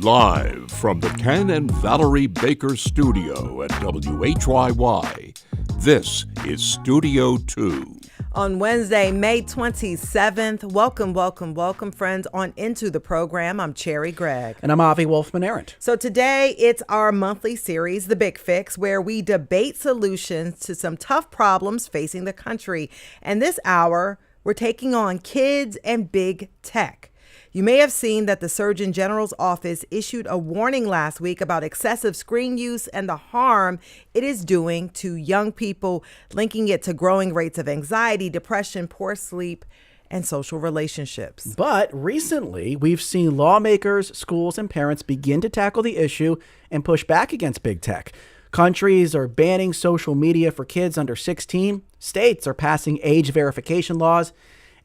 Live from the Ken and Valerie Baker studio at WHYY, this is Studio 2. On Wednesday, May 27th, welcome, friends, on into the program. I'm Cherry Gregg. And I'm Avi Wolfman-Arendt. So today, it's our monthly series, The Big Fix, where we debate solutions to some tough problems facing the country. And this hour, we're taking on kids and big tech. You may have seen that the Surgeon General's office issued a warning last week about excessive screen use and the harm it is doing to young people, linking it to growing rates of anxiety, depression, poor sleep, and social relationships. But recently, we've seen lawmakers, schools, and parents begin to tackle the issue and push back against big tech. Countries are banning social media for kids under 16. States are passing age verification laws.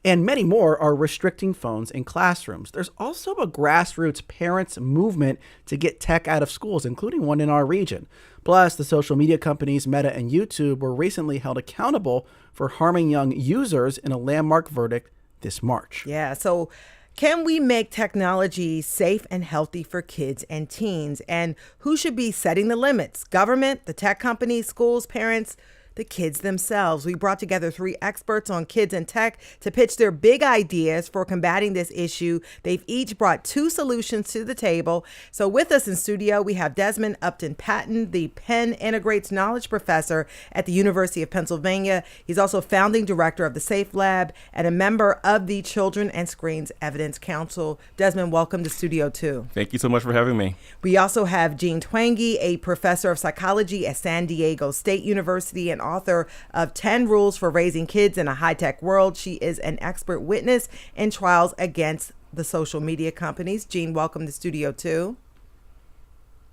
And many more are restricting phones in classrooms. There's also a grassroots parents movement to get tech out of schools, including one in our region. Plus, the social media companies Meta and YouTube were recently held accountable for harming young users in a landmark verdict this March. Yeah, so can we make technology safe and healthy for kids and teens? And who should be setting the limits? Government, the tech companies, schools, parents, the kids themselves. We brought together 3 experts on kids and tech to pitch their big ideas for combating this issue. They've each brought 2 solutions to the table. So with us in studio, we have Desmond Upton Patton, the Penn Integrates Knowledge professor at the University of Pennsylvania. He's also founding director of the SAFELab and a member of the Children and Screens Evidence Council. Desmond, welcome to Studio 2. Thank you so much for having me. We also have Jean Twenge, a professor of psychology at San Diego State University and author of 10 Rules for Raising Kids in a High-Tech World. She is an expert witness in trials against the social media companies. Jean, welcome to Studio 2.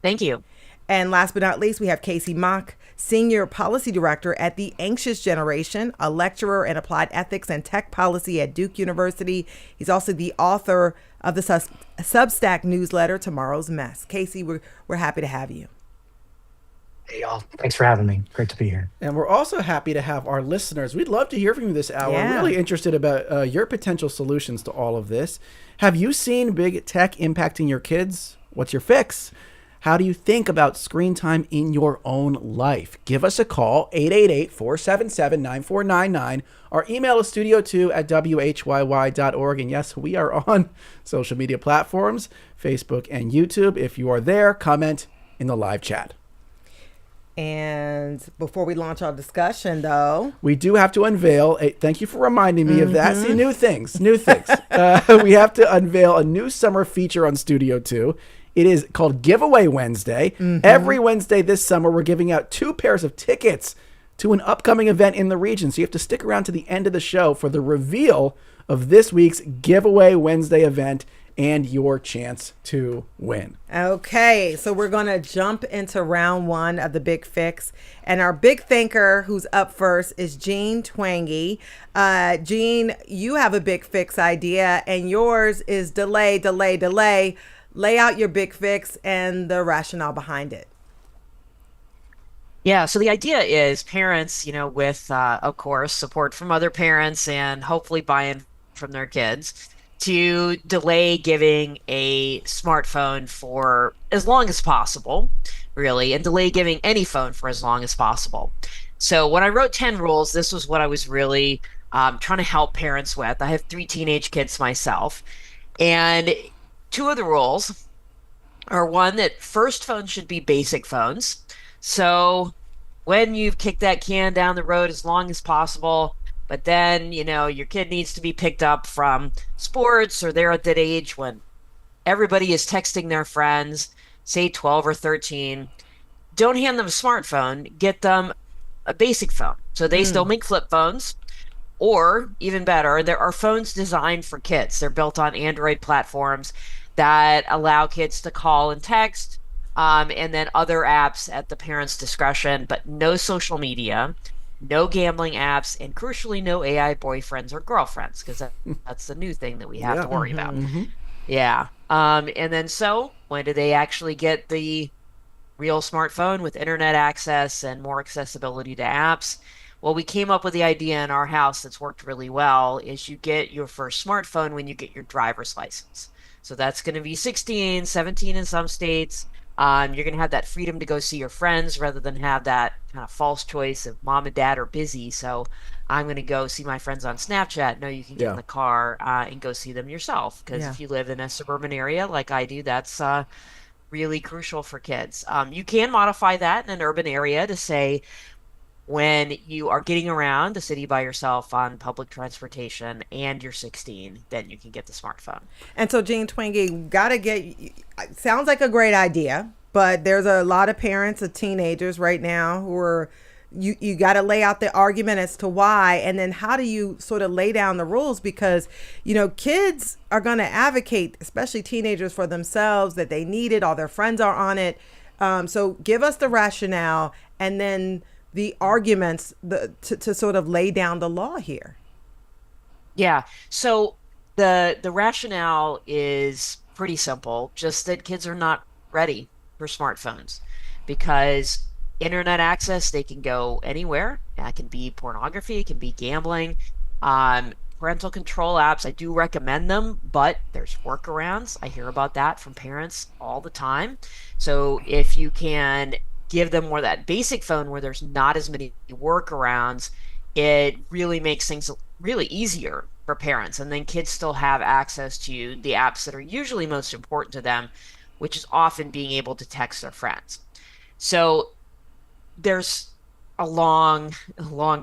Thank you. And last but not least, we have Casey Mock, Senior Policy Director at The Anxious Generation, a lecturer in applied ethics and tech policy at Duke University. He's also the author of the Substack newsletter, Tomorrow's Mess. Casey, we're happy to have you. Hey, y'all. Thanks for having me. Great to be here. And we're also happy to have our listeners. We'd love to hear from you this hour. Yeah. We're really interested about your potential solutions to all of this. Have you seen big tech impacting your kids? What's your fix? How do you think about screen time in your own life? Give us a call, 888-477-9499, or email us studio2@whyy.org. And yes, we are on social media platforms, Facebook and YouTube. If you are there, comment in the live chat. And before we launch our discussion, though, we do have to unveil thank you for reminding me of that. See, new things. We have to unveil a new summer feature on Studio 2. It is called Giveaway Wednesday. Every Wednesday this summer, we're giving out 2 pairs of tickets to an upcoming event in the region. So you have to stick around to the end of the show for the reveal of this week's Giveaway Wednesday event and your chance to win. Okay, so we're going to jump into round 1 of the Big Fix. And our big thinker who's up first is Jean Twenge. Jean, you have a big fix idea, and yours is delay. Lay out your big fix and the rationale behind it. Yeah, so the idea is parents, with, of course, support from other parents and hopefully buy-in from their kids, to delay giving a smartphone for as long as possible, really, and delay giving any phone for as long as possible. So when I wrote 10 rules, this was what I was really trying to help parents with. I have 3 teenage kids myself, and 2 of the rules are, one, that first phones should be basic phones. So when you've kicked that can down the road as long as possible, but then, your kid needs to be picked up from sports, or they're at that age when everybody is texting their friends, say 12 or 13, don't hand them a smartphone, get them a basic phone. So they still make flip phones, or even better, there are phones designed for kids. They're built on Android platforms that allow kids to call and text, and then other apps at the parent's discretion, but no social media, no gambling apps, and crucially, no AI boyfriends or girlfriends, because that's the new thing that we have to worry about. Yeah. And then so when do they actually get the real smartphone with internet access and more accessibility to apps? Well, we came up with the idea in our house that's worked really well is you get your first smartphone when you get your driver's license. So that's going to be 16, 17 in some states. You're going to have that freedom to go see your friends rather than have that kind of false choice of mom and dad are busy. So I'm going to go see my friends on Snapchat. No, you can get in Yeah. the car and go see them yourself. Because Yeah. if you live in a suburban area like I do, that's really crucial for kids. You can modify that in an urban area to say when you are getting around the city by yourself on public transportation and you're 16, then you can get the smartphone. And so, Jean Twenge, gotta get. Sounds like a great idea, but there's a lot of parents of teenagers right now who are. You got to lay out the argument as to why, and then how do you sort of lay down the rules, because kids are going to advocate, especially teenagers, for themselves, that they need it, all their friends are on it. So give us the rationale and then the arguments to sort of lay down the law here. Yeah. So the rationale is pretty simple, just that kids are not ready for smartphones because internet access, they can go anywhere. That can be pornography, it can be gambling. Parental control apps, I do recommend them, but there's workarounds. I hear about that from parents all the time. So if you can give them more of that basic phone where there's not as many workarounds, it really makes things really easier for parents. And then kids still have access to the apps that are usually most important to them, which is often being able to text their friends. So there's a long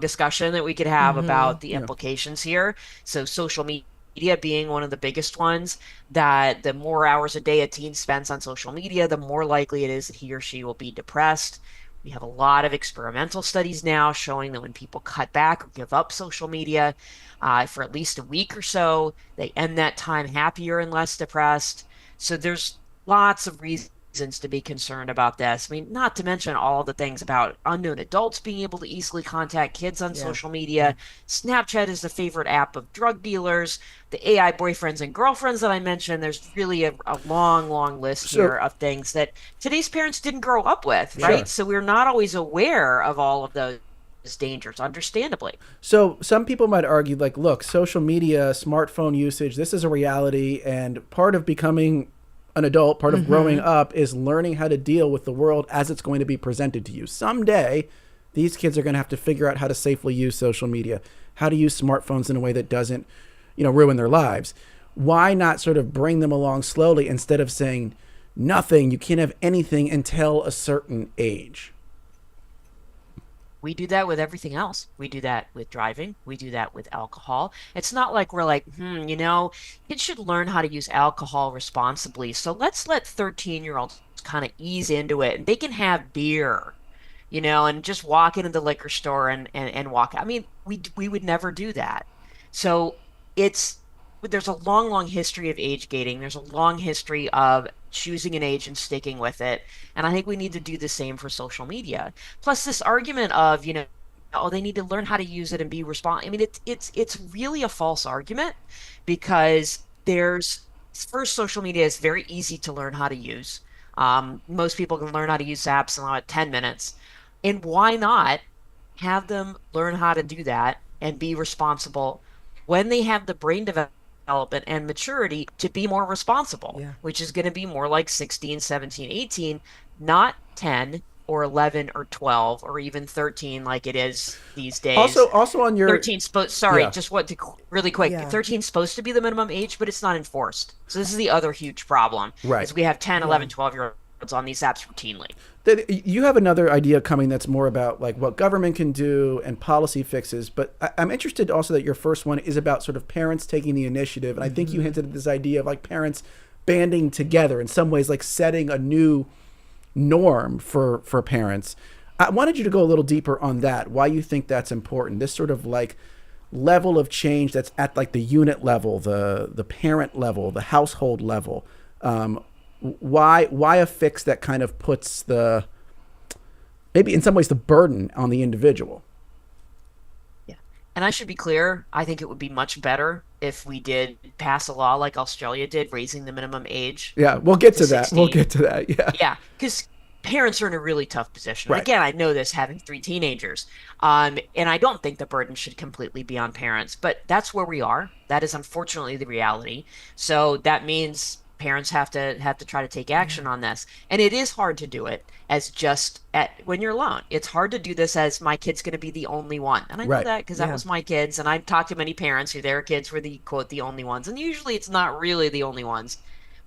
discussion that we could have about the Yeah. implications here. So social media being one of the biggest ones, that the more hours a day a teen spends on social media, the more likely it is that he or she will be depressed. We have a lot of experimental studies now showing that when people cut back or give up social media for at least a week or so, they end that time happier and less depressed. So there's lots of reasons to be concerned about this. I mean, not to mention all the things about unknown adults being able to easily contact kids on Yeah. social media. Snapchat is the favorite app of drug dealers. The AI boyfriends and girlfriends that I mentioned, there's really a long, long list So here of things that today's parents didn't grow up with, Sure. right? So we're not always aware of all of those dangers, understandably. So some people might argue, like, look, social media, smartphone usage, this is a reality, and part of becoming an adult, part of growing up, is learning how to deal with the world as it's going to be presented to you. Someday, these kids are going to have to figure out how to safely use social media, how to use smartphones in a way that doesn't, ruin their lives. Why not sort of bring them along slowly instead of saying, nothing, you can't have anything until a certain age? We do that with everything else. We do that with driving. We do that with alcohol. It's not like we're like, kids should learn how to use alcohol responsibly. So let's let 13-year-olds kind of ease into it. And they can have beer, and just walk into the liquor store and walk. I mean, we would never do that. So it's there's a long, long history of age gating. There's a long history of choosing an age and sticking with it. And I think we need to do the same for social media. Plus, this argument of, oh, they need to learn how to use it and be responsible. I mean, it's really a false argument because first, social media is very easy to learn how to use. Most people can learn how to use apps in about 10 minutes. And why not have them learn how to do that and be responsible when they have the brain development and maturity to be more responsible, Yeah. which is going to be more like 16, 17, 18, not 10 or 11 or 12 or even 13 like it is these days. Also on your 13 sorry, Yeah. just what to really quick. Yeah. 13 is supposed to be the minimum age, but it's not enforced. So this is the other huge problem. Right. Is we have 10, 11, 12-year-olds on these apps routinely. You have another idea coming that's more about like what government can do and policy fixes, but I'm interested also that your first one is about sort of parents taking the initiative. And I think you hinted at this idea of like parents banding together in some ways, like setting a new norm for parents. I wanted you to go a little deeper on that, why you think that's important, this sort of like level of change that's at like the unit level, the parent level, the household level. Why a fix that kind of puts maybe in some ways the burden on the individual? Yeah. And I should be clear, I think it would be much better if we did pass a law like Australia did, raising the minimum age. Yeah, we'll get to to that. We'll 16. get to that. Yeah. Yeah, because parents are in a really tough position. Right. Again, I know this having 3 teenagers. And I don't think the burden should completely be on parents, but that's where we are. That is unfortunately the reality. So that means parents have to try to take action on this. And it is hard to do it as just at when you're alone. It's hard to do this as my kid's going to be the only one. And I know Right. that because that was my kids. And I've talked to many parents who their kids were the quote, the only ones. And usually it's not really the only ones.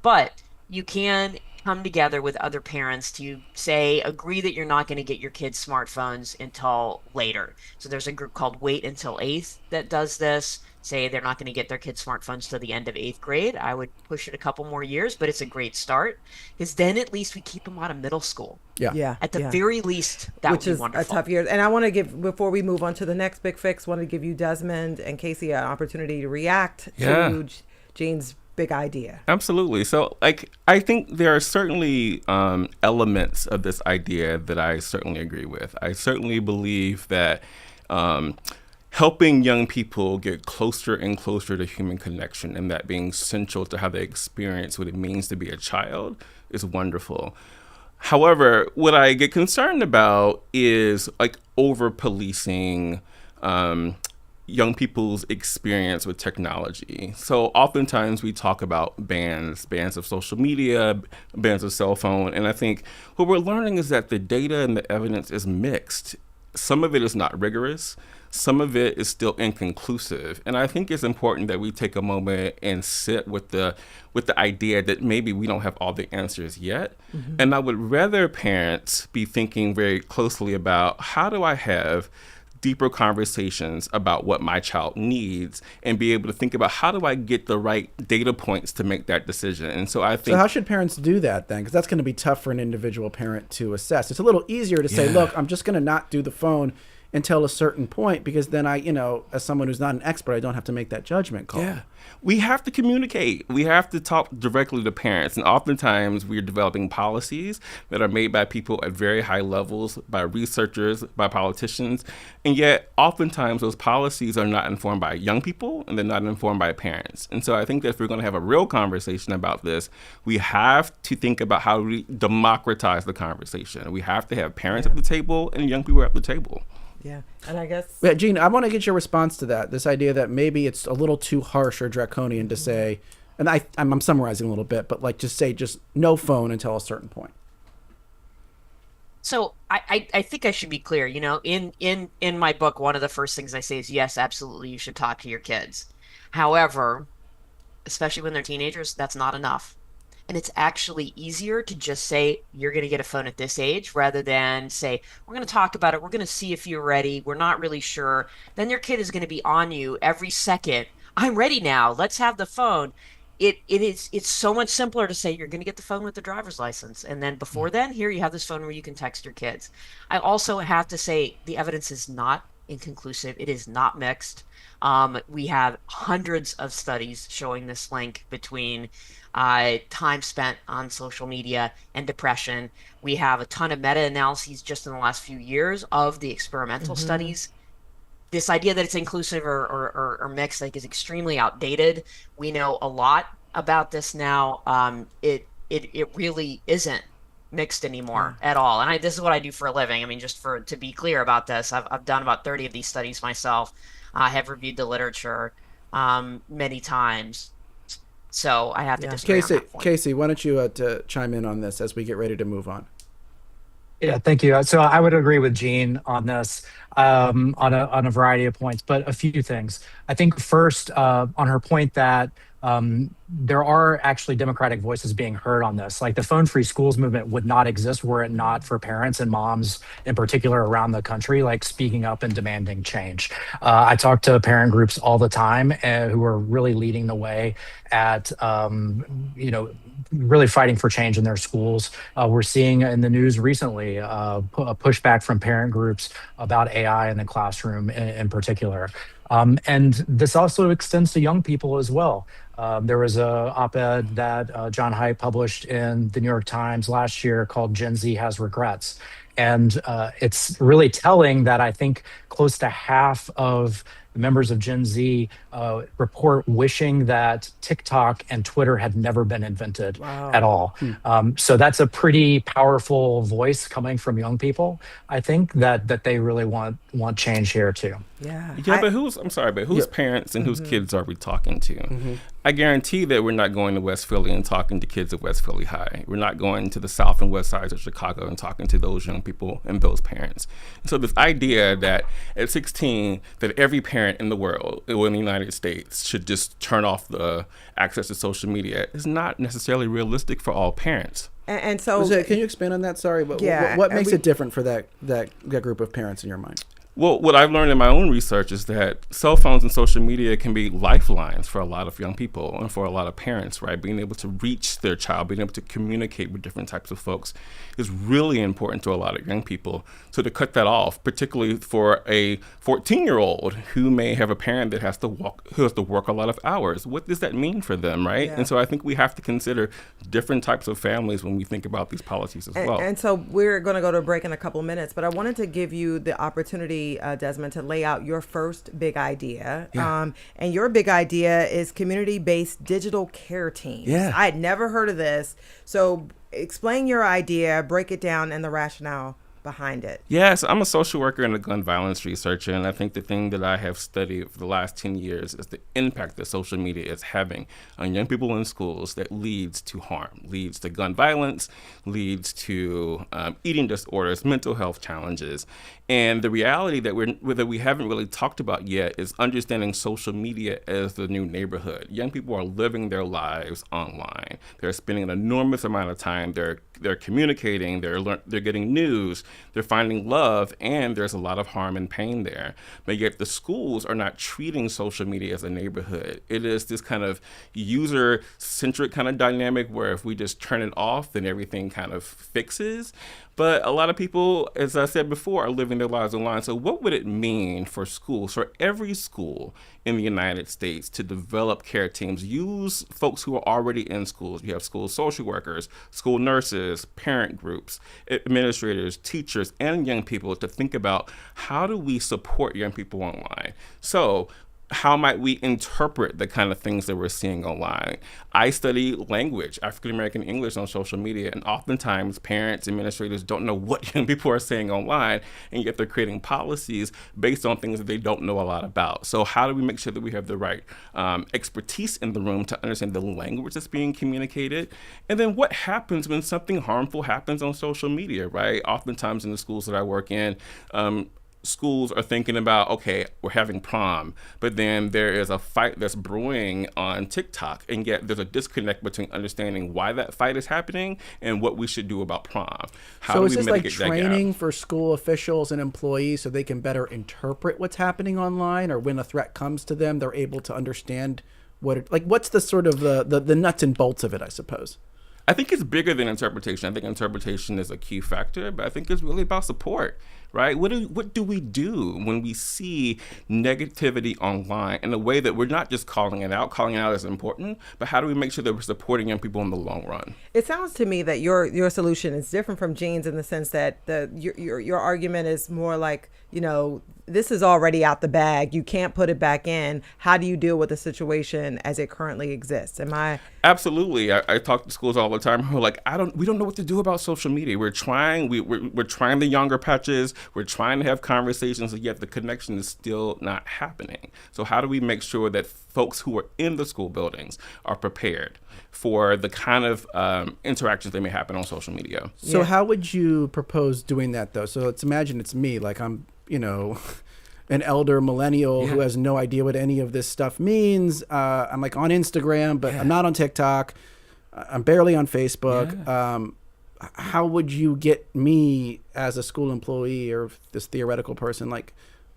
But you can come together with other parents to say, agree that you're not going to get your kids smartphones until later. So there's a group called Wait Until Eighth that does this. Say they're not going to get their kids smartphones till the end of eighth grade. I would push it a couple more years, but it's a great start because then at least we keep them out of middle school. Yeah. Yeah. At the yeah. very least, that Which would be is wonderful. a tough year. And I want to give, before we move on to the next big fix, want to give you, Desmond and Casey, an opportunity to react Yeah. to Jean's big idea. Absolutely. So, like, I think there are certainly elements of this idea that I certainly agree with. I certainly believe that helping young people get closer and closer to human connection and that being central to how they experience what it means to be a child is wonderful. However, what I get concerned about is like over policing young people's experience with technology. So oftentimes we talk about bans of social media, bans of cell phone, and I think what we're learning is that the data and the evidence is mixed. Some of it is not rigorous. Some of it is still inconclusive. And I think it's important that we take a moment and sit with the idea that maybe we don't have all the answers yet. Mm-hmm. And I would rather parents be thinking very closely about how do I have deeper conversations about what my child needs and be able to think about how do I get the right data points to make that decision. And so I think... So how should parents do that then? Because that's going to be tough for an individual parent to assess. It's a little easier to say, look, I'm just going to not do the phone until a certain point because then I, as someone who's not an expert, I don't have to make that judgment call. Yeah. We have to communicate. We have to talk directly to parents. And oftentimes we're developing policies that are made by people at very high levels, by researchers, by politicians. And yet oftentimes those policies are not informed by young people and they're not informed by parents. And so I think that if we're going to have a real conversation about this, we have to think about how we democratize the conversation. We have to have parents at the table and young people at the table. Yeah. And I guess... Yeah, Gene, I want to get your response to that, this idea that maybe it's a little too harsh or draconian to say, and I'm summarizing a little bit, but like just say just no phone until a certain point. So I think I should be clear, in my book, one of the first things I say is, yes, absolutely, you should talk to your kids. However, especially when they're teenagers, that's not enough. And it's actually easier to just say, you're going to get a phone at this age, rather than say, we're going to talk about it. We're going to see if you're ready. We're not really sure. Then your kid is going to be on you every second. I'm ready now. Let's have the phone. It's so much simpler to say you're going to get the phone with the driver's license. And then before then, here you have this phone where you can text your kids. I also have to say the evidence is not inconclusive. It is not mixed. We have hundreds of studies showing this link between time spent on social media and depression. We have a ton of meta-analyses just in the last few years of the experimental studies. This idea that it's inclusive or mixed, like, is extremely outdated. We know a lot about this now. It really isn't mixed anymore at all. And this is what I do for a living. I mean, just to be clear about this, I've done about 30 of these studies myself. I have reviewed the literature many times. So I have to disagree on that point. Casey, why don't you chime in on this as we get ready to move on? Yeah, thank you. So I would agree with Jean on this, on a variety of points, but a few things. I think first, on her point that there are actually democratic voices being heard on this. Like, the phone-free schools movement would not exist were it not for parents and moms in particular around the country, like, speaking up and demanding change. I talk to parent groups all the time who are really leading the way at, really fighting for change in their schools. We're seeing in the news recently a pushback from parent groups about AI in the classroom in particular. And this also extends to young people as well. There was a op-ed that John Haidt published in the New York Times last year called Gen Z Has Regrets. And it's really telling that I think close to half of members of Gen Z report wishing that TikTok and Twitter had never been invented at all. So that's a pretty powerful voice coming from young people. I think that they really want change here too. Yeah. But whose parents and whose kids are we talking to? I guarantee that we're not going to West Philly and talking to kids at West Philly High. We're not going to the south and west sides of Chicago and talking to those young people and those parents. And so this idea that at 16, that every parent in the world, or in the United States, should just turn off the access to social media is not necessarily realistic for all parents. And so, can you expand on that? Sorry, but what makes it different for that group of parents in your mind? Well, what I've learned in my own research is that cell phones and social media can be lifelines for a lot of young people and for a lot of parents, right? Being able to reach their child, being able to communicate with different types of folks is really important to a lot of young people. So to cut that off, particularly for a 14-year-old who may have a parent that has to work a lot of hours, what does that mean for them, right? And so I think we have to consider different types of families when we think about these policies as well. And so we're going to go to a break in a couple minutes, but I wanted to give you the opportunity, Desmond, to lay out your first big idea. And your big idea is community-based digital care teams. I had never heard of this. So explain your idea, break it down, and the rationale behind it. Yes, I'm a social worker and a gun violence researcher, and I think the thing that I have studied for the last 10 years is the impact that social media is having on young people in schools that leads to harm, leads to gun violence, leads to eating disorders, mental health challenges. And the reality that we haven't really talked about yet is understanding social media as the new neighborhood. Young people are living their lives online. They're spending an enormous amount of time. They're communicating. They're getting news. They're finding love, and there's a lot of harm and pain there. But yet the schools are not treating social media as a neighborhood. It is this kind of user-centric kind of dynamic where if we just turn it off, then everything kind of fixes. But a lot of people, as I said before, are living their lives online. So what would it mean for schools, for every school in the United States, to develop care teams, use folks who are already in schools? You have school social workers, school nurses, parent groups, administrators, teachers, and young people to think about how do we support young people online? So how might we interpret the kind of things that we're seeing online? I study language, African American English, on social media, and oftentimes parents, administrators don't know what young people are saying online, and yet they're creating policies based on things that they don't know a lot about. So how do we make sure that we have the right expertise in the room to understand the language that's being communicated? And then what happens when something harmful happens on social media, right? Oftentimes in the schools that I work in, schools are thinking about, okay, we're having prom, but then there is a fight that's brewing on TikTok, and yet there's a disconnect between understanding why that fight is happening and what we should do about prom. How so do is we this like mitigate that training gap? for school officials and employees so they can better interpret what's happening online, or when a threat comes to them, they're able to understand what's the sort of the nuts and bolts of it, I suppose? I think it's bigger than interpretation. I think interpretation is a key factor, but I think it's really about support, right? What do we do when we see negativity online in a way that we're not just calling it out? Calling it out is important, but how do we make sure that we're supporting young people in the long run? It sounds to me that your solution is different from Jean's in the sense that your argument is more like, this is already out the bag. You can't put it back in. How do you deal with the situation as it currently exists? Am I? Absolutely. I talk to schools all the time who are like, we don't know what to do about social media. We're trying the younger patches. We're trying to have conversations, and yet the connection is still not happening. So how do we make sure that folks who are in the school buildings are prepared for the kind of interactions that may happen on social media? So how would you propose doing that, though? So let's imagine it's me, like I'm, an elder millennial who has no idea what any of this stuff means. I'm like on Instagram, but I'm not on TikTok. I'm barely on Facebook. How would you get me as a school employee or this theoretical person like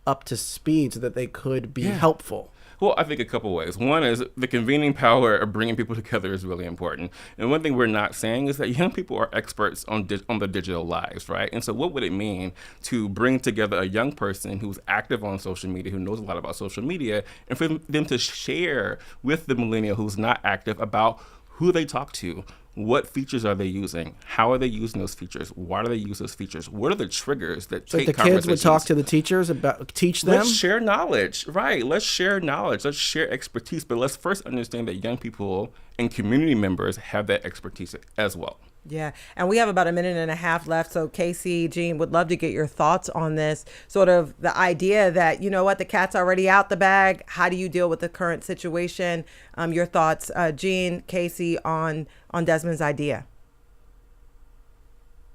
up to speed so that they could be helpful? Well, I think a couple ways. One is the convening power of bringing people together is really important. And one thing we're not saying is that young people are experts on the digital lives, right? And so what would it mean to bring together a young person who's active on social media, who knows a lot about social media, and for them to share with the millennial who's not active about who they talk to, What features are they using? How are they using those features? Why do they use those features? What are the triggers that So take the conversations? kids would talk to the teachers about, teach them? Let's share knowledge, right? Let's share knowledge. Let's share expertise. But let's first understand that young people and community members have that expertise as well. Yeah. And we have about a minute and a half left. So Casey, Jean, would love to get your thoughts on this sort of the idea that, you know what, the cat's already out the bag. How do you deal with the current situation? Your thoughts, Jean, Casey, on Desmond's idea.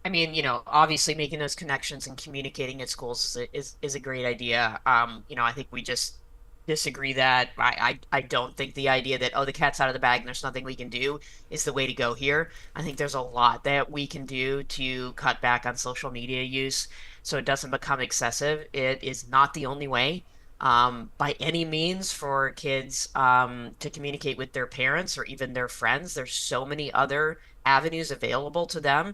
I mean, obviously making those connections and communicating at schools is a great idea. I think we just disagree that I don't think the idea that, the cat's out of the bag and there's nothing we can do is the way to go here. I think there's a lot that we can do to cut back on social media use so it doesn't become excessive. It is not the only way by any means for kids to communicate with their parents or even their friends. There's so many other avenues available to them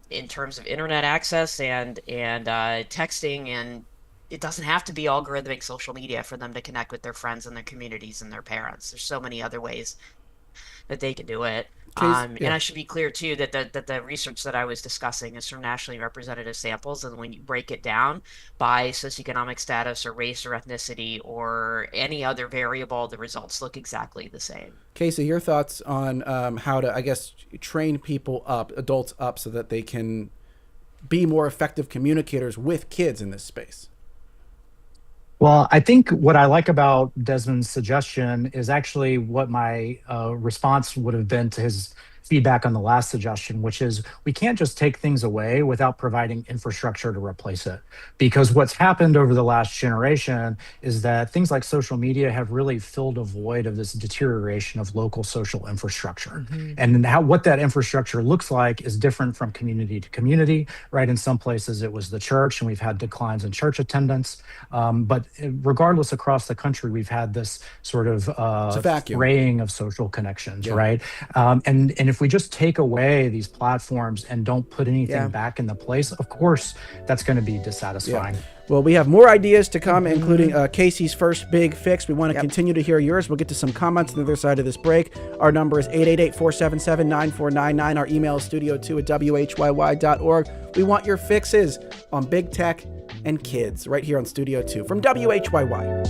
in terms of internet access and texting, and it doesn't have to be algorithmic social media for them to connect with their friends and their communities and their parents. There's so many other ways that they can do it. And I should be clear too that the research that I was discussing is from nationally representative samples, and when you break it down by socioeconomic status or race or ethnicity or any other variable, the results look exactly the same. Casey, your thoughts on how to, I guess, train people up, adults up, so that they can be more effective communicators with kids in this space? Well, I think what I like about Desmond's suggestion is actually what my response would have been to his feedback on the last suggestion, which is we can't just take things away without providing infrastructure to replace it. Because what's happened over the last generation is that things like social media have really filled a void of this deterioration of local social infrastructure. Mm-hmm. And what that infrastructure looks like is different from community to community, right? In some places it was the church, and we've had declines in church attendance. But regardless, across the country, we've had this sort of fraying of social connections, right? And if we just take away these platforms and don't put anything back in the place, of course, that's going to be dissatisfying. Yeah. Well, we have more ideas to come, including Casey's first big fix. We want to continue to hear yours. We'll get to some comments on the other side of this break. Our number is 888-477-9499. Our email is studio2@whyy.org. We want your fixes on big tech and kids right here on Studio 2 from WHYY.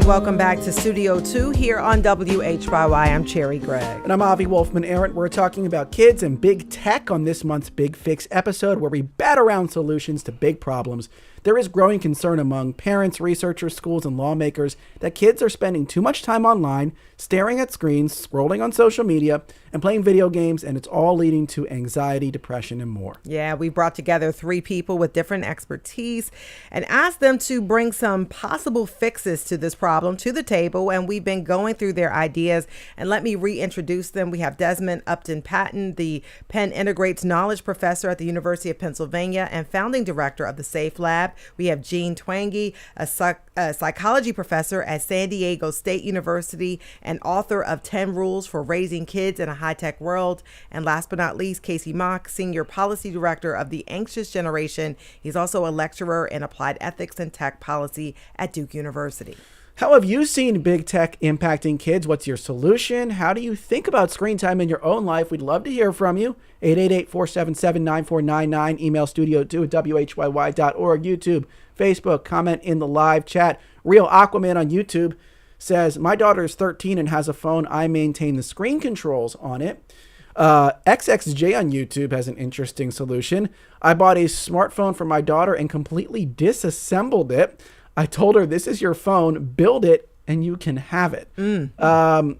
Welcome back to Studio 2 here on WHYY. I'm Cherry Gregg. And I'm Avi Wolfman-Arent. We're talking about kids and big tech on this month's Big Fix episode, where we bat around solutions to big problems. There is growing concern among parents, researchers, schools, and lawmakers that kids are spending too much time online, staring at screens, scrolling on social media, and playing video games, and it's all leading to anxiety, depression, and more. Yeah, we brought together 3 people with different expertise and asked them to bring some possible fixes to this problem to the table, and we've been going through their ideas. And let me reintroduce them. We have Desmond Upton Patton, the Penn Integrates Knowledge professor at the University of Pennsylvania and founding director of the SAFELab. SAFELab. We have Jean Twenge, a psychology professor at San Diego State University and author of 10 Rules for Raising Kids in a High-Tech World. And last but not least, Casey Mock, Senior Policy Director of the Anxious Generation. He's also a lecturer in applied ethics and tech policy at Duke University. How have you seen big tech impacting kids? What's your solution? How do you think about screen time in your own life? We'd love to hear from you. 888-477-9499. Email studio2@whyy.org. YouTube, Facebook, comment in the live chat. Real Aquaman on YouTube says, my daughter is 13 and has a phone. I maintain the screen controls on it. XXJ on YouTube has an interesting solution. I bought a smartphone for my daughter and completely disassembled it. I told her, this is your phone, build it, and you can have it.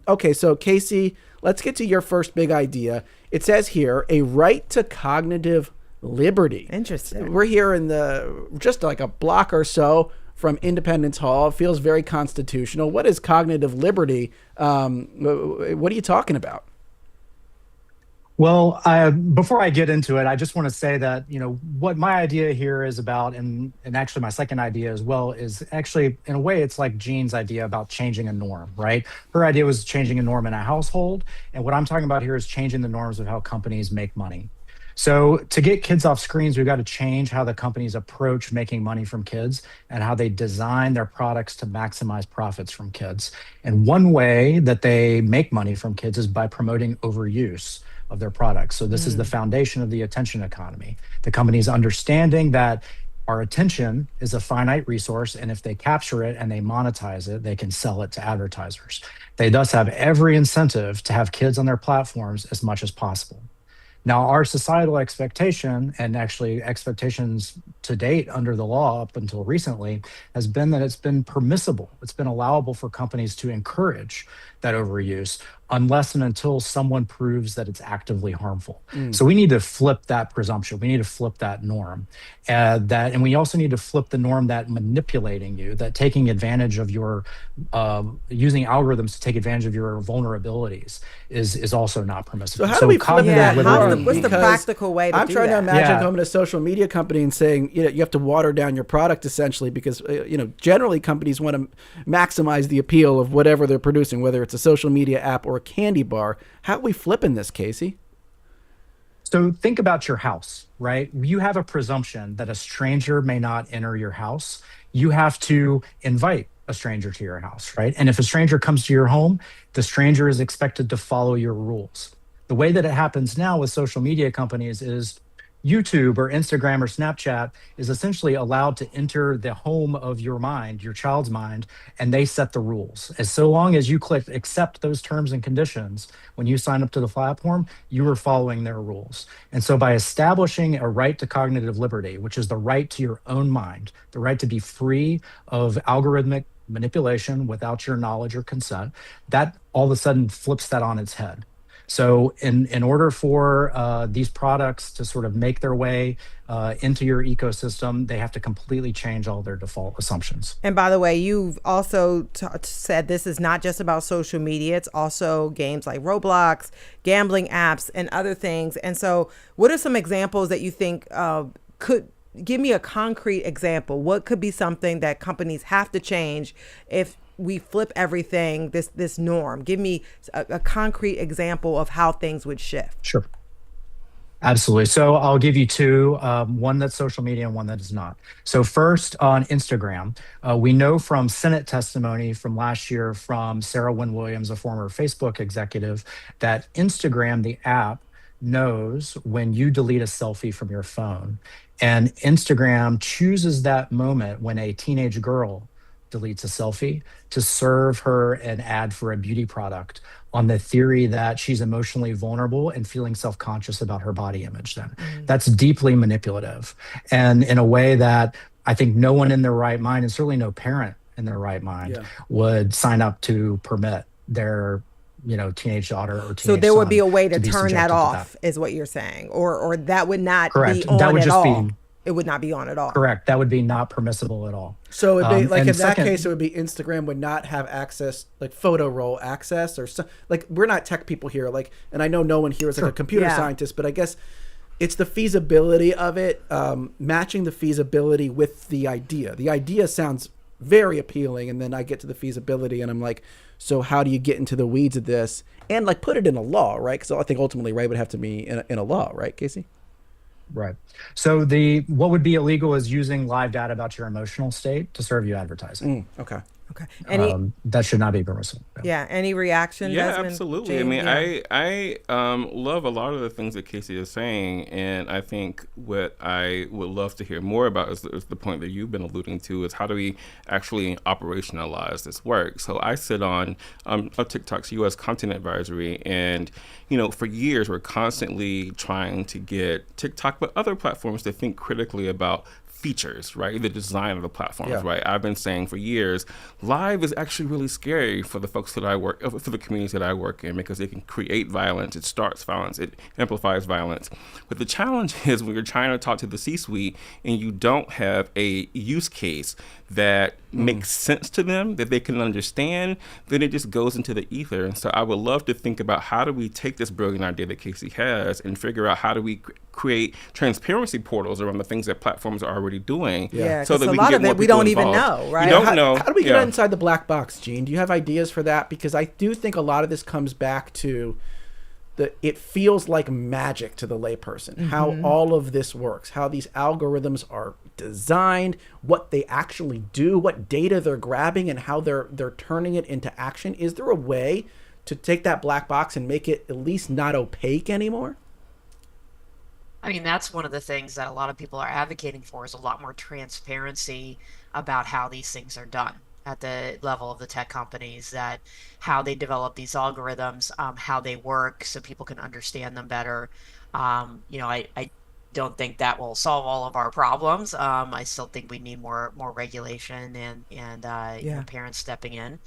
Okay, so Casey, let's get to your first big idea. It says here, a right to cognitive liberty. Interesting. We're here in just like a block or so from Independence Hall. It feels very constitutional. What is cognitive liberty? What are you talking about? Well, before I get into it, I just want to say that, what my idea here is about, and actually my second idea as well, is actually, in a way, it's like Jean's idea about changing a norm, right? Her idea was changing a norm in a household. And what I'm talking about here is changing the norms of how companies make money. So to get kids off screens, we've got to change how the companies approach making money from kids and how they design their products to maximize profits from kids. And one way that they make money from kids is by promoting overuse of their products. So this is the foundation of the attention economy. The companies understanding that our attention is a finite resource, and if they capture it and they monetize it, they can sell it to advertisers. They thus have every incentive to have kids on their platforms as much as possible. Now, our societal expectation, and actually expectations to date under the law up until recently, has been that it's been permissible. It's been allowable for companies to encourage that overuse unless and until someone proves that it's actively harmful. So we need to flip that presumption. We need to flip that norm. And we also need to flip the norm that manipulating you, that taking advantage of your, using algorithms to take advantage of your vulnerabilities is also not permissible. So how do we flip that norm? What's the practical way to do that? I'm trying to imagine coming to a social media company and saying, you have to water down your product essentially because, generally companies want to maximize the appeal of whatever they're producing, whether it's a social media app or a candy bar. How are we flipping this, Casey? So think about your house, right? You have a presumption that a stranger may not enter your house. You have to invite a stranger to your house, right? And if a stranger comes to your home, the stranger is expected to follow your rules. The way that it happens now with social media companies is YouTube or Instagram or Snapchat is essentially allowed to enter the home of your mind, your child's mind, and they set the rules. As so long as you click accept those terms and conditions, when you sign up to the platform, you are following their rules. And so by establishing a right to cognitive liberty, which is the right to your own mind, the right to be free of algorithmic manipulation without your knowledge or consent, that all of a sudden flips that on its head. So in order for these products to sort of make their way into your ecosystem, they have to completely change all their default assumptions. And by the way, you've also said this is not just about social media. It's also games like Roblox, gambling apps, and other things. And so what are some examples that you think could give me a concrete example? What could be something that companies have to change if we flip everything, this norm? Give me a concrete example of how things would shift. Sure. Absolutely. So I'll give you two, one that's social media and one that is not. So first on Instagram, we know from Senate testimony from last year from Sarah Wynne Williams, a former Facebook executive, that Instagram, the app, knows when you delete a selfie from your phone. And Instagram chooses that moment when a teenage girl deletes a selfie to serve her an ad for a beauty product on the theory that she's emotionally vulnerable and feeling self-conscious about her body image then. That's deeply manipulative. And in a way that I think no one in their right mind, and certainly no parent in their right mind, would sign up to permit their teenage daughter or teenage So there would be a way to be turn that subjected to off, is what you're saying, or that would not Correct. be on That would at just all. be It would not be on at all. correct. That would be not permissible at all. So it'd be, like in that second, case, it would be Instagram would not have access, like photo roll access, or so, like we're not tech people here. Like, and I know no one here is like a computer scientist, but I guess It's the feasibility of it, matching the feasibility with the idea. The idea sounds very appealing, and then I get to the feasibility, and I'm like, so how do you get into the weeds of this and like put it in a law, right? Because I think ultimately, right, would have to be in a law, right, Casey? Right. So what would be illegal is using live data about your emotional state to serve you advertising. Okay. Okay. Any That should not be permissible. yeah. Any reaction? Yeah, Desmond, absolutely. Jane? I mean, Yeah. I love a lot of the things that Casey is saying, and I think what I would love to hear more about is the point that you've been alluding to, is how do we actually operationalize this work? So I sit on TikTok's U.S. Content Advisory, and for years we're constantly trying to get TikTok, but other platforms to think critically about features, right? The design of the platforms, right? I've been saying for years, live is actually really scary for the folks that I work, for the communities that I work in, because it can create violence, it starts violence, it amplifies violence. But the challenge is when you're trying to talk to the C-suite and you don't have a use case that makes sense to them, that they can understand, then it just goes into the ether. And so I would love to think about how do we take this brilliant idea that Casey has and figure out how do we create transparency portals around the things that platforms are already doing, Yeah, so that a we lot can of get more it we people don't even involved. know, right? You don't know. How do we get inside the black box, Gene? Do you have ideas for that? Because I do think a lot of this comes back to it feels like magic to the layperson, how all of this works, how these algorithms are designed, what they actually do, what data they're grabbing, and how they're turning it into action. Is there a way to take that black box and make it at least not opaque anymore? I mean, that's one of the things that a lot of people are advocating for, is a lot more transparency about how these things are done at the level of the tech companies, that how they develop these algorithms, how they work, so people can understand them better. I don't think that will solve all of our problems. I still think we need more regulation and parents stepping in.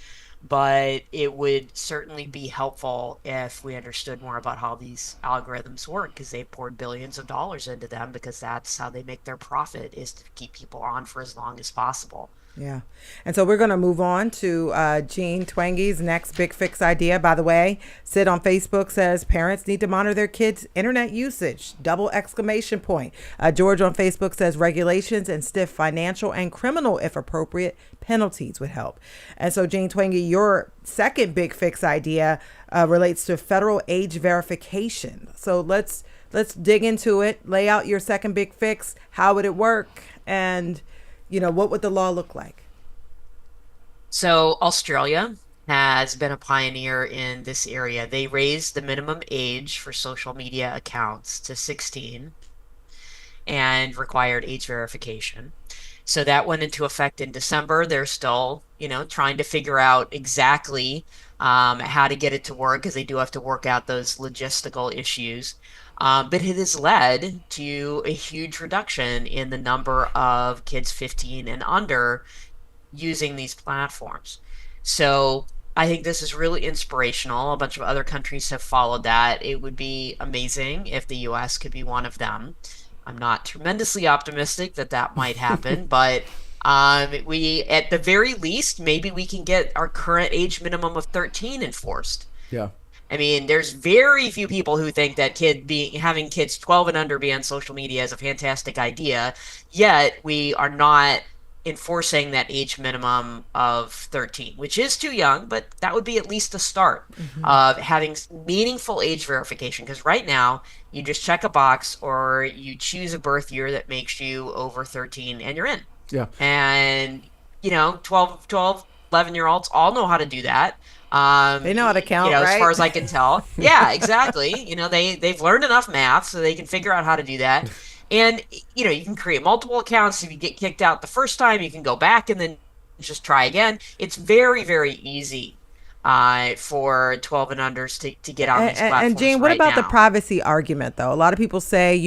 But it would certainly be helpful if we understood more about how these algorithms work, because they've poured billions of dollars into them, because that's how they make their profit, is to keep people on for as long as possible. Yeah. And so we're going to move on to Jean Twangy's next big fix idea. By the way, Sid on Facebook says parents need to monitor their kids' internet usage. Double exclamation point. George on Facebook says regulations and stiff financial and criminal, if appropriate, penalties would help. And so, Jean Twangy, your second big fix idea relates to federal age verification. So let's dig into it. Lay out your second big fix. How would it work? And what would the law look like? So Australia has been a pioneer in this area. They raised the minimum age for social media accounts to 16 and required age verification. So that went into effect in December. They're still, trying to figure out exactly how to get it to work, because they do have to work out those logistical issues. But it has led to a huge reduction in the number of kids 15 and under using these platforms. So I think this is really inspirational. A bunch of other countries have followed that. It would be amazing if the US could be one of them. I'm not tremendously optimistic that might happen, but we, at the very least, maybe we can get our current age minimum of 13 enforced. Yeah. I mean, there's very few people who think that having kids 12 and under be on social media is a fantastic idea, yet we are not enforcing that age minimum of 13, which is too young, but that would be at least a start of having meaningful age verification. Because right now, you just check a box or you choose a birth year that makes you over 13 and you're in. Yeah. And, 12, 11-year-olds all know how to do that. They know how to count, right? As far as I can tell. Yeah, exactly. They've learned enough math so they can figure out how to do that. And, you can create multiple accounts. If you get kicked out the first time, you can go back and then just try again. It's very, very easy for 12 and unders to get on these platforms. And Jane, what about the privacy argument, though? A lot of people say,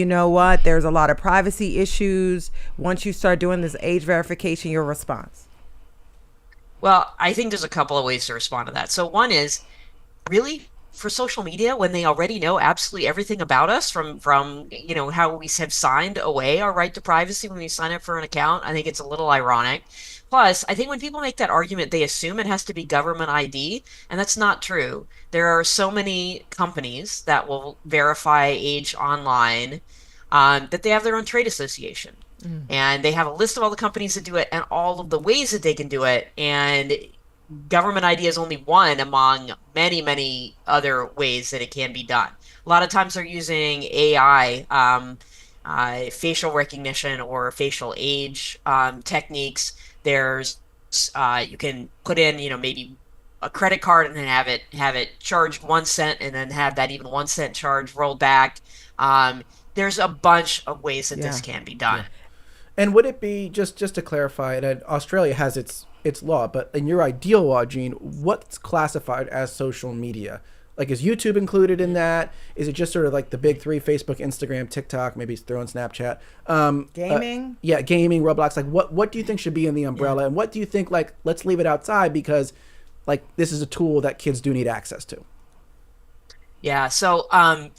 there's a lot of privacy issues. Once you start doing this age verification, your response? Well, I think there's a couple of ways to respond to that. So one is, really, for social media, when they already know absolutely everything about us from how we have signed away our right to privacy when we sign up for an account, I think it's a little ironic. Plus, I think when people make that argument, they assume it has to be government ID, and that's not true. There are so many companies that will verify age online that they have their own trade association. And they have a list of all the companies that do it and all of the ways that they can do it. And government ID is only one among many, many other ways that it can be done. A lot of times they're using AI, facial recognition or facial age techniques. There's you can put in, maybe a credit card and then have it charged 1 cent and then have that even 1 cent charge rolled back. There's a bunch of ways that this can be done. And would it be, just to clarify, that Australia has its law, but in your ideal law, Gene, what's classified as social media? Like, is YouTube included in that? Is it just sort of like the big three, Facebook, Instagram, TikTok, maybe throw in Snapchat? Gaming? Gaming, Roblox. Like, what do you think should be in the umbrella? And what do you think, like, let's leave it outside because, like, this is a tool that kids do need access to? Yeah, so I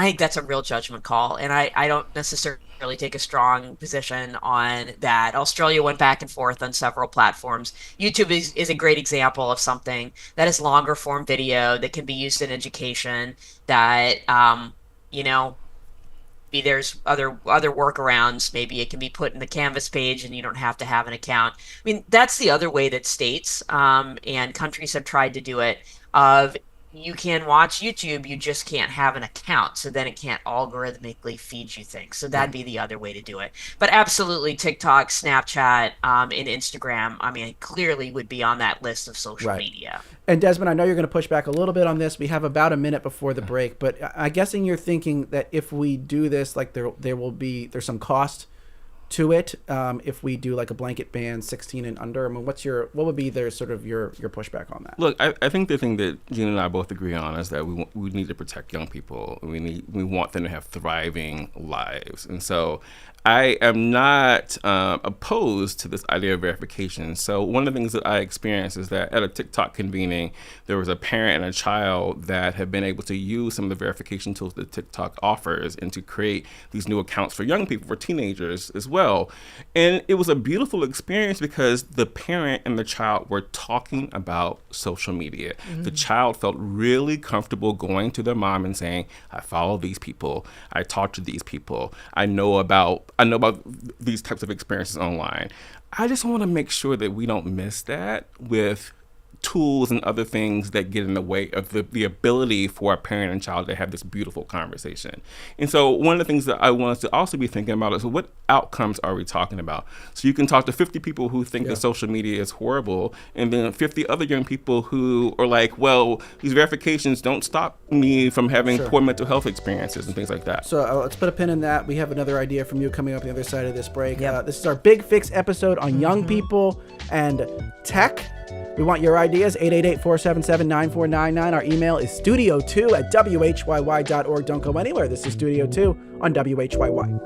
think that's a real judgment call, and I don't necessarily take a strong position on that. Australia went back and forth on several platforms. YouTube is a great example of something that is longer form video that can be used in education, that there's other workarounds. Maybe it can be put in the Canvas page and you don't have to have an account. I mean, that's the other way that states and countries have tried to do it. You can watch YouTube, you just can't have an account, so then it can't algorithmically feed you things. So that'd be the other way to do it. But absolutely, TikTok, Snapchat, and Instagram, clearly would be on that list of social media. And Desmond, I know you're going to push back a little bit on this. We have about a minute before the break, but I'm guessing you're thinking that if we do this, like there's some cost to it. If we do like a blanket ban 16 and under, what would be your pushback on that? Look, I think the thing that Gene and I both agree on is that we need to protect young people. We want them to have thriving lives. And so I am not opposed to this idea of verification. So one of the things that I experienced is that at a TikTok convening, there was a parent and a child that have been able to use some of the verification tools that TikTok offers and to create these new accounts for young people, for teenagers as well. And it was a beautiful experience because the parent and the child were talking about social media. Mm-hmm. The child felt really comfortable going to their mom and saying, I follow these people, I talk to these people, I know about these types of experiences online. I just want to make sure that we don't miss that with tools and other things that get in the way of the ability for a parent and child to have this beautiful conversation. And so one of the things that I want us to also be thinking about is what outcomes are we talking about? So you can talk to 50 people who think that social media is horrible, and then 50 other young people who are like, well, these verifications don't stop me from having poor mental health experiences and things like that. So let's put a pin in that. We have another idea from you coming up on the other side of this break. This is our Big Fix episode on young people and tech. We want your ideas, 888-477-9499. Our email is studio2@whyy.org. Don't go anywhere. This is Studio 2 on WHYY.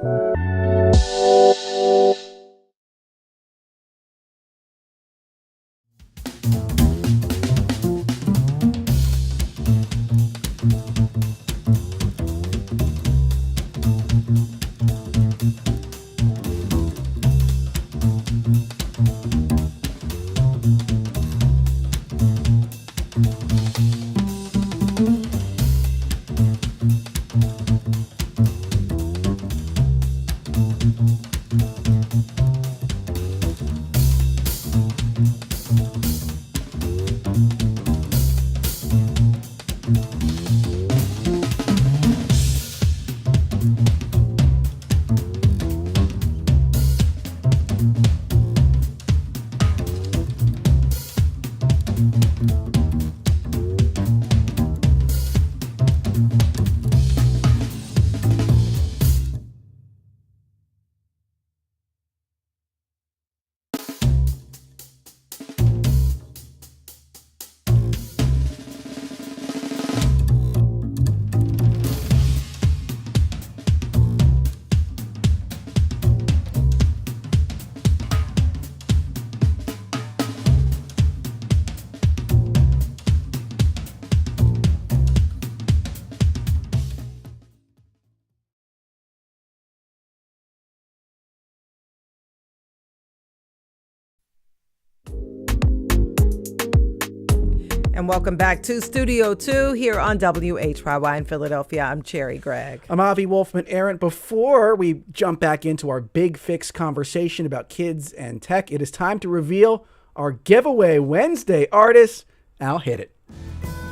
And welcome back to Studio 2 here on WHYY in Philadelphia. I'm Cherry Gregg. I'm Avi Wolfman Aaron. Before we jump back into our Big Fix conversation about kids and tech, it is time to reveal our Giveaway Wednesday artist. Al, hit it.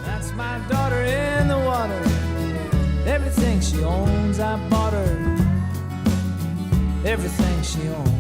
That's my daughter in the water. Everything she owns, I bought her. Everything she owns.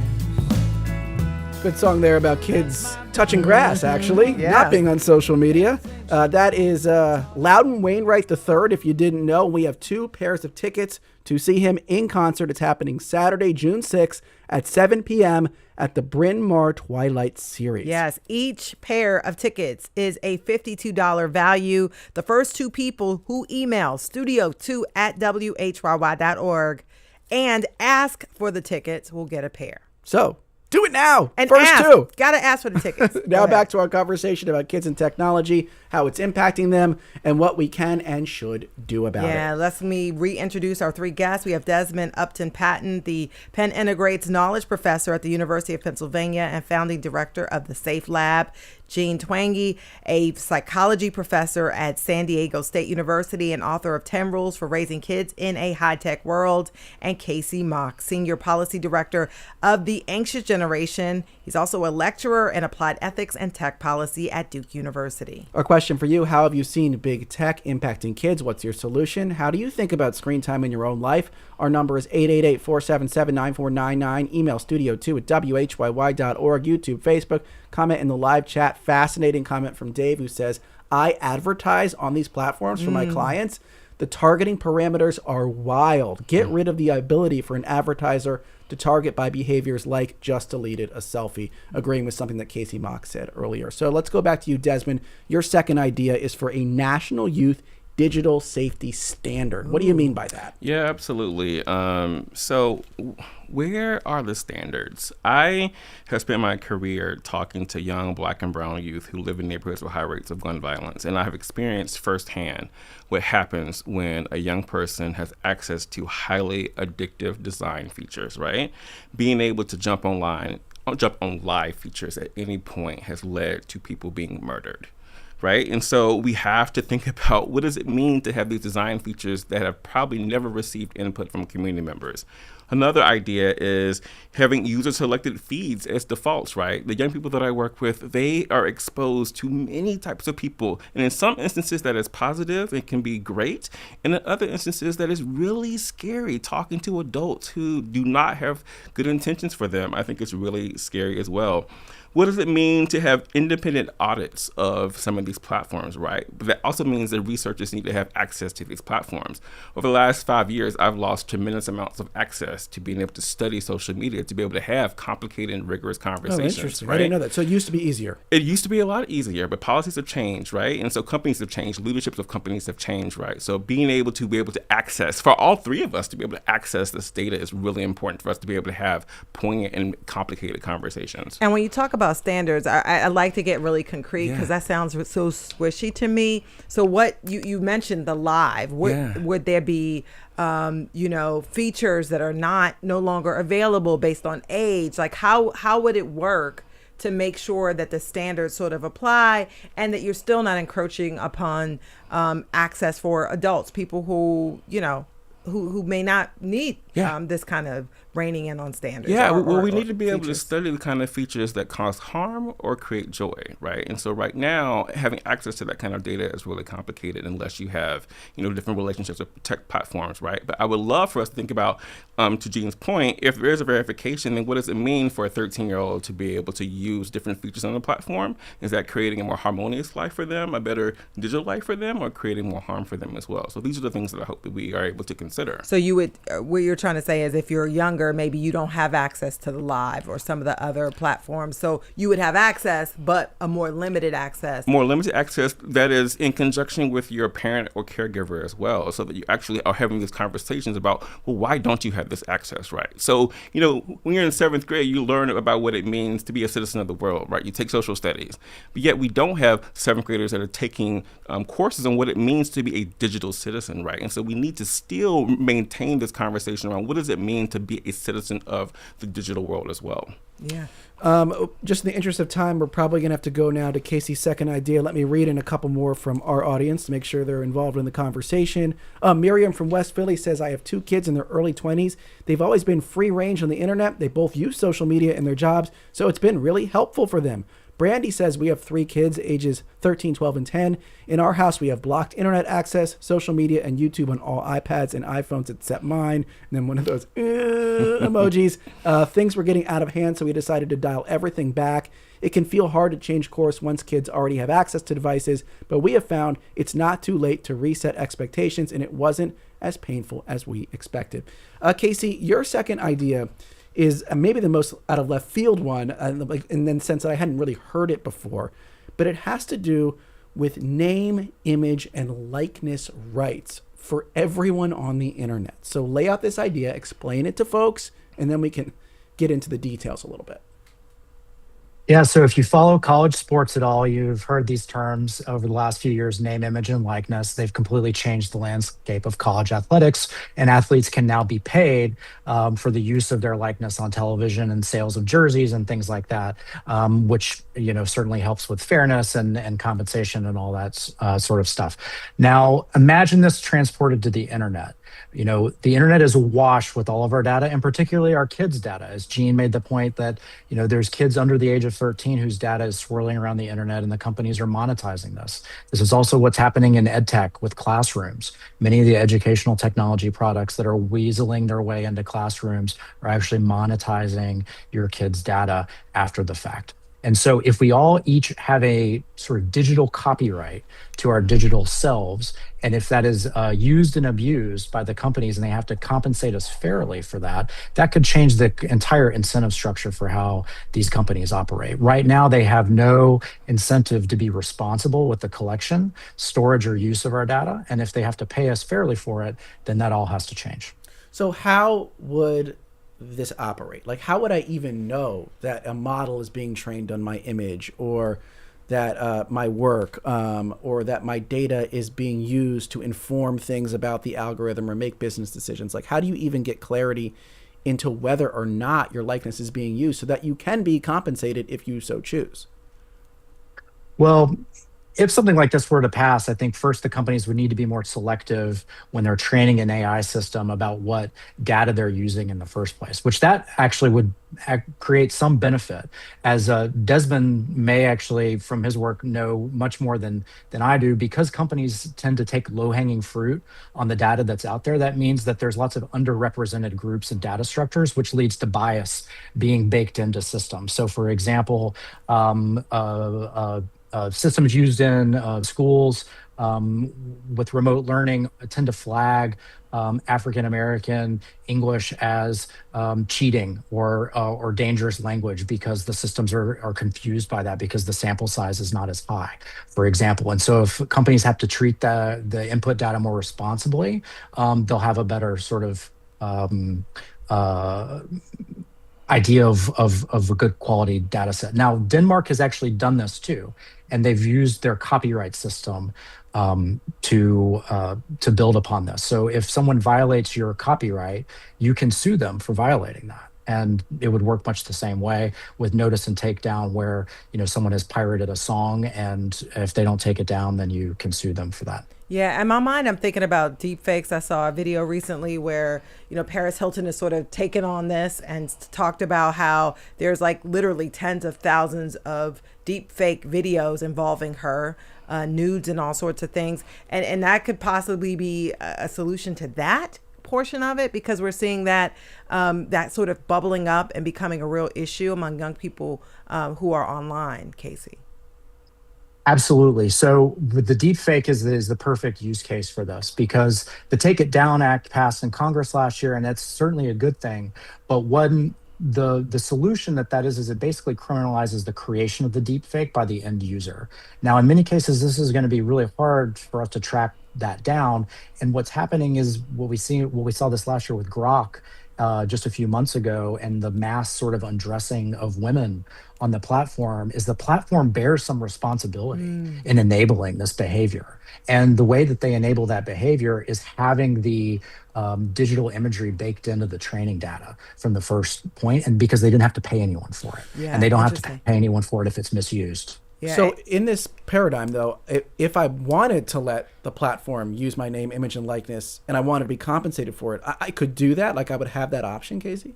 Good song there about kids touching grass, actually, Yeah. not being on social media. That is Loudon Wainwright III, if you didn't know. We have 2 pairs of tickets to see him in concert. It's happening Saturday, June 6th at 7 p.m. at the Bryn Mawr Twilight Series. Yes, each pair of tickets is a $52 value. The first 2 people who email studio2@whyy.org and ask for the tickets will get a pair. So, do it now. And First ask. 2. Got to ask for the tickets. Now back to our conversation about kids and technology, how it's impacting them, and what we can and should do about it. Let me reintroduce our 3 guests. We have Desmond Upton Patton, the Penn Integrates Knowledge professor at the University of Pennsylvania and founding director of the SAFELab. Jean Twenge, a psychology professor at San Diego State University and author of 10 Rules for Raising Kids in a High-Tech World. And Casey Mock, senior policy director of the Anxious Generation. He's also a lecturer in applied ethics and tech policy at Duke University. Our question for you, how have you seen big tech impacting kids? What's your solution? How do you think about screen time in your own life? Our number is 888-477-9499. Email studio2@whyy.org. YouTube, Facebook. Comment in the live chat. Fascinating comment from Dave who says, I advertise on these platforms for my clients. The targeting parameters are wild. Get rid of the ability for an advertiser to target by behaviors like just deleted a selfie, agreeing with something that Casey Mock said earlier. So let's go back to you, Desmond. Your second idea is for a national youth digital safety standard. What do you mean by that? Yeah, absolutely. So where are the standards? I have spent my career talking to young Black and brown youth who live in neighborhoods with high rates of gun violence, and I have experienced firsthand what happens when a young person has access to highly addictive design features, right? Being able to jump on live features at any point has led to people being murdered. Right. And so we have to think about what does it mean to have these design features that have probably never received input from community members. Another idea is having user selected feeds as defaults, right? The young people that I work with, they are exposed to many types of people. And in some instances that is positive, it can be great. And in other instances that is really scary, talking to adults who do not have good intentions for them. I think it's really scary as well. What does it mean to have independent audits of some of these platforms, right? But that also means that researchers need to have access to these platforms. Over the last 5 years, I've lost tremendous amounts of access to being able to study social media, to be able to have complicated and rigorous conversations. Oh, interesting. Right? I didn't know that. So it used to be easier. It used to be a lot easier, but policies have changed, right? And so companies have changed, leaderships of companies have changed, right? So being able to access, for all 3 of us to be able to access this data is really important for us to be able to have poignant and complicated conversations. And when you talk about standards, I like to get really concrete because that sounds so squishy to me. So what you mentioned the live, would there be features that are no longer available based on age? Like how would it work to make sure that the standards sort of apply and that you're still not encroaching upon access for adults, people who who may not need this kind of reining in on standards. We need to be able to study the kind of features that cause harm or create joy, right? And so right now, having access to that kind of data is really complicated unless you have, different relationships with tech platforms, right? But I would love for us to think about, to Jean's point, if there is a verification, then what does it mean for a 13-year-old to be able to use different features on the platform? Is that creating a more harmonious life for them, a better digital life for them, or creating more harm for them as well? So these are the things that I hope that we are able to consider. So you would, what you're trying to say is if you're younger, maybe you don't have access to the live or some of the other platforms. So you would have access, but a more limited access. More limited access that is in conjunction with your parent or caregiver as well, so that you actually are having these conversations about, well, why don't you have this access, right? So, when you're in 7th grade, you learn about what it means to be a citizen of the world, right? You take social studies. But yet we don't have 7th graders that are taking courses on what it means to be a digital citizen, right? And so we need to still maintain this conversation around what does it mean to be a citizen of the digital world as well. Yeah. Just in the interest of time, we're probably going to have to go now to Casey's second idea. Let me read in a couple more from our audience to make sure they're involved in the conversation. Miriam from West Philly says, I have 2 kids in their early 20s. They've always been free range on the internet. They both use social media in their jobs, so it's been really helpful for them. Brandy says, we have 3 kids, ages 13, 12, and 10. In our house, we have blocked internet access, social media, and YouTube on all iPads and iPhones except mine. And then one of those emojis. Things were getting out of hand, so we decided to dial everything back. It can feel hard to change course once kids already have access to devices, but we have found it's not too late to reset expectations, and it wasn't as painful as we expected. Casey, your second idea is maybe the most out of left field one, in the sense that I hadn't really heard it before, but it has to do with name, image, and likeness rights for everyone on the internet. So lay out this idea, explain it to folks, and then we can get into the details a little bit. Yeah, so if you follow college sports at all, you've heard these terms over the last few years, name, image, and likeness. They've completely changed the landscape of college athletics, and athletes can now be paid for the use of their likeness on television and sales of jerseys and things like that, which certainly helps with fairness and compensation and all that sort of stuff. Now, imagine this transported to the internet. The internet is awash with all of our data, and particularly our kids' data. As Gene made the point that, there's kids under the age of 13 whose data is swirling around the internet, and the companies are monetizing this. This is also what's happening in ed tech with classrooms. Many of the educational technology products that are weaseling their way into classrooms are actually monetizing your kids' data after the fact. And so if we all each have a sort of digital copyright to our digital selves, and if that is used and abused by the companies and they have to compensate us fairly for that, that could change the entire incentive structure for how these companies operate. Right now, they have no incentive to be responsible with the collection, storage, or use of our data. And if they have to pay us fairly for it, then that all has to change. So how would this operate? Like, how would I even know that a model is being trained on my image, or that my work, or that my data is being used to inform things about the algorithm or make business decisions? Like, how do you even get clarity into whether or not your likeness is being used so that you can be compensated if you so choose? Well, if something like this were to pass, I think first the companies would need to be more selective when they're training an AI system about what data they're using in the first place, which that actually would create some benefit. As Desmond may actually, from his work, know much more than I do, because companies tend to take low-hanging fruit on the data that's out there. That means that there's lots of underrepresented groups and data structures, which leads to bias being baked into systems. So, for example, systems used in schools with remote learning tend to flag African American English as cheating or dangerous language, because the systems are confused by that because the sample size is not as high, for example. And so if companies have to treat the input data more responsibly, they'll have a better sort of idea of a good quality data set. Now, Denmark has actually done this too, and they've used their copyright system to build upon this. So if someone violates your copyright, you can sue them for violating that. And it would work much the same way with notice and takedown, where someone has pirated a song, and if they don't take it down, then you can sue them for that. Yeah, in my mind, I'm thinking about deep fakes. I saw a video recently where, Paris Hilton has sort of taken on this and talked about how there's like literally tens of thousands of deep fake videos involving her, nudes and all sorts of things. And that could possibly be a solution to that portion of it, because we're seeing that that sort of bubbling up and becoming a real issue among young people who are online, Casey. Absolutely. So the deepfake is the perfect use case for this, because the Take It Down Act passed in Congress last year, and that's certainly a good thing. But the solution that is it basically criminalizes the creation of the deepfake by the end user. Now, in many cases, this is going to be really hard for us to track that down. And what's happening is what we saw this last year with Grok just a few months ago and the mass sort of undressing of women on the platform is the platform bears some responsibility in enabling this behavior. And the way that they enable that behavior is having the digital imagery baked into the training data from the first point, and because they didn't have to pay anyone for it. Yeah, and they don't have to interesting. pay anyone for it if it's misused. Yeah. So in this paradigm, though, if I wanted to let the platform use my name, image, and likeness, and I wanted to be compensated for it, I could do that? Like, I would have that option, Casey?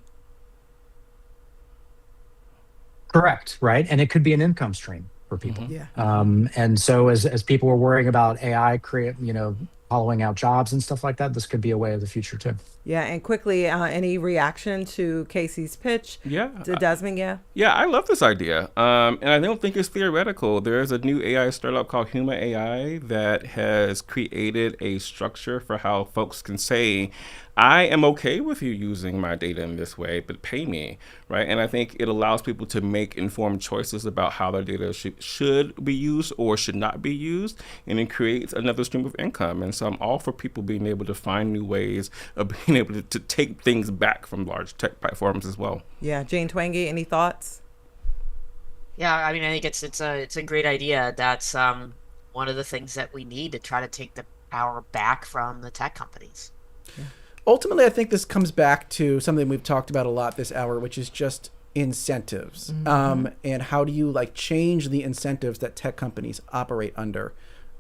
Correct, right? And it could be an income stream for people. Yeah. And so as people were worrying about AI hollowing out jobs and stuff like that, this could be a way of the future too. Yeah, and quickly, any reaction to Casey's pitch? Yeah. To Desmond, yeah? Yeah, I love this idea. And I don't think it's theoretical. There's a new AI startup called WHYY that has created a structure for how folks can say, I am okay with you using my data in this way, but pay me, right? And I think it allows people to make informed choices about how their data should be used or should not be used, and it creates another stream of income. And so I'm all for people being able to find new ways of being able to take things back from large tech platforms as well. Yeah, Jane Twenge, any thoughts? Yeah, I mean, I think it's a great idea. That's one of the things that we need to try to take the power back from the tech companies. Ultimately, I think this comes back to something we've talked about a lot this hour, which is just incentives. And how do you change the incentives that tech companies operate under?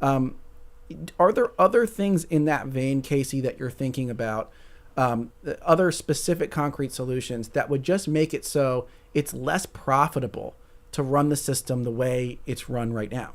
Are there other things in that vein, Casey, that you're thinking about, other specific concrete solutions that would just make it so it's less profitable to run the system the way it's run right now?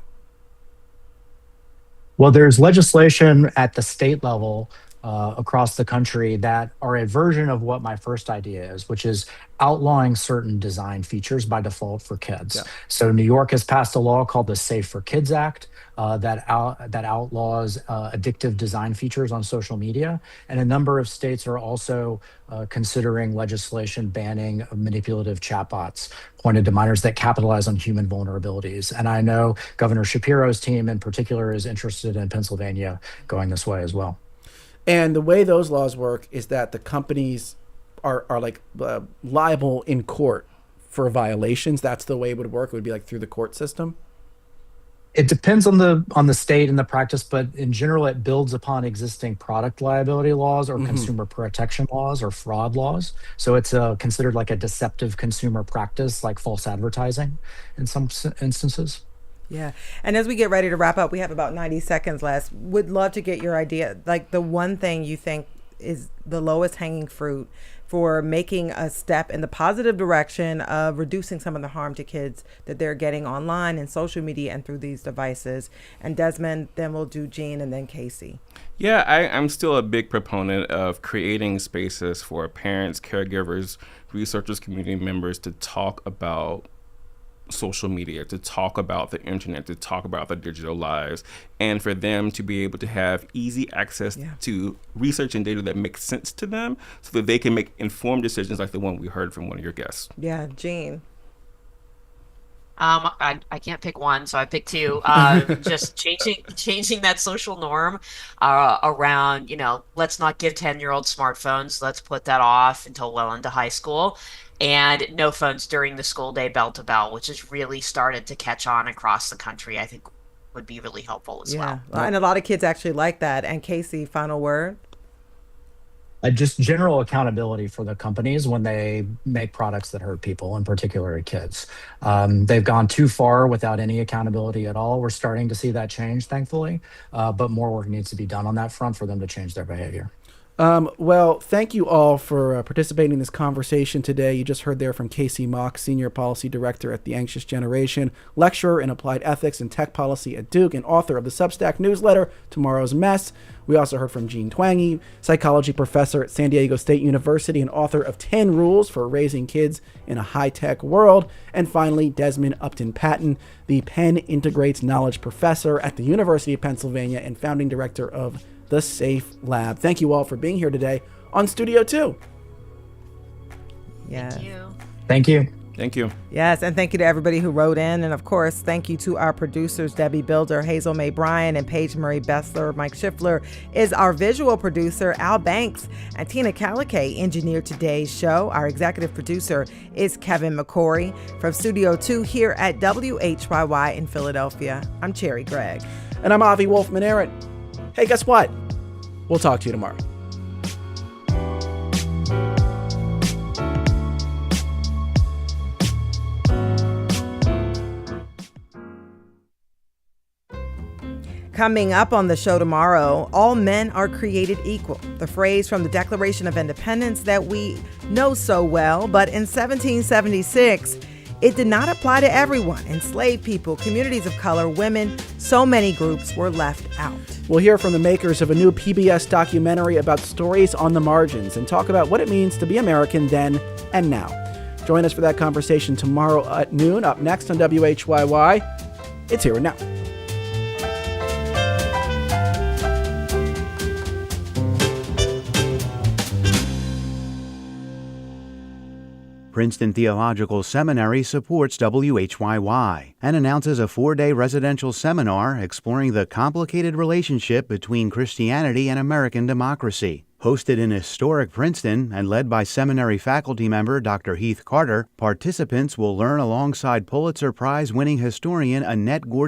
Well, there's legislation at the state level across the country that are a version of what my first idea is, which is outlawing certain design features by default for kids. Yeah. So New York has passed a law called the Safe for Kids Act that outlaws addictive design features on social media. And a number of states are also considering legislation banning manipulative chatbots pointed to minors that capitalize on human vulnerabilities. And I know Governor Shapiro's team in particular is interested in Pennsylvania going this way as well. And the way those laws work is that the companies are liable in court for violations. That's the way it would work. It would be through the court system. It depends on the state and the practice, but in general, it builds upon existing product liability laws or consumer protection laws or fraud laws. So it's considered like a deceptive consumer practice, like false advertising in some instances. Yeah. And as we get ready to wrap up, we have about 90 seconds left. Would love to get your idea, the one thing you think is the lowest hanging fruit for making a step in the positive direction of reducing some of the harm to kids that they're getting online and social media and through these devices. And Desmond, then we'll do Jean and then Casey. Yeah, I'm still a big proponent of creating spaces for parents, caregivers, researchers, community members to talk about social media, to talk about the internet, to talk about their digital lives, and for them to be able to have easy access to research and data that makes sense to them so that they can make informed decisions like the one we heard from one of your guests. Yeah, Jean. I can't pick one, so I picked two. Just changing that social norm around, let's not give 10-year-olds smartphones. Let's put that off until well into high school. And no phones during the school day bell to bell, which has really started to catch on across the country, I think would be really helpful as well. And a lot of kids actually like that. And Casey, final word? Just general accountability for the companies when they make products that hurt people, in particular kids. They've gone too far without any accountability at all. We're starting to see that change, thankfully, but more work needs to be done on that front for them to change their behavior. Well, thank you all for participating in this conversation today. You just heard there from Casey Mock, Senior Policy Director at The Anxious Generation, lecturer in Applied Ethics and Tech Policy at Duke, and author of the Substack newsletter, Tomorrow's Mess. We also heard from Jean Twenge, psychology professor at San Diego State University and author of 10 Rules for Raising Kids in a High-Tech World. And finally, Desmond Upton Patton, the Penn Integrates Knowledge professor at the University of Pennsylvania and founding director of the SAFELab. Thank you all for being here today on Studio 2. Yeah. Thank you. Thank you. Thank you. Yes, and thank you to everybody who wrote in. And of course, thank you to our producers, Debbie Builder, Hazel Mae Bryan, and Paige Murray Bessler. Mike Schiffler is our visual producer. Al Banks and Tina Calicay engineered today's show. Our executive producer is Kevin McCory. From Studio 2 here at WHYY in Philadelphia, I'm Cherry Gregg. And I'm Avi Wolfman-Arent. Hey, guess what? We'll talk to you tomorrow. Coming up on the show tomorrow, all men are created equal. The phrase from the Declaration of Independence that we know so well, but in 1776, it did not apply to everyone. Enslaved people, communities of color, women, so many groups were left out. We'll hear from the makers of a new PBS documentary about stories on the margins and talk about what it means to be American then and now. Join us for that conversation tomorrow at noon. Up next on WHYY, it's Here and Now. Princeton Theological Seminary supports WHYY and announces a 4-day residential seminar exploring the complicated relationship between Christianity and American democracy. Hosted in historic Princeton and led by seminary faculty member Dr. Heath Carter, participants will learn alongside Pulitzer Prize-winning historian Annette Gordon